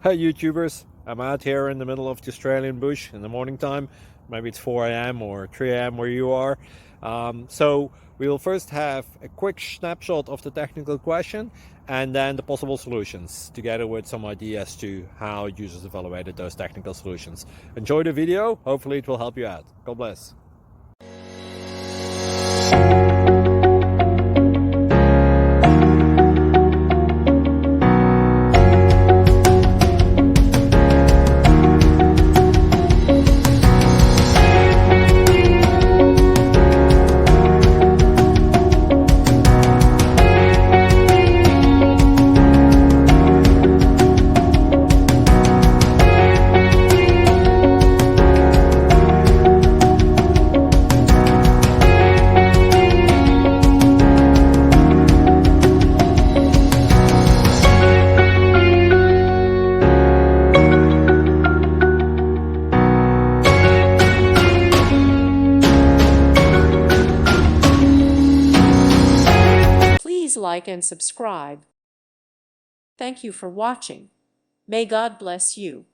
Hi YouTubers, I'm out here in the middle of the Australian bush in the morning time. Maybe it's 4 a.m. or 3 a.m. where you are. So we'll first have a quick snapshot of the technical question and then the possible solutions, together with some ideas to how users evaluated those technical solutions. Enjoy the video, hopefully it will help you out. God bless. Please like and subscribe. Thank you for watching. May God bless you.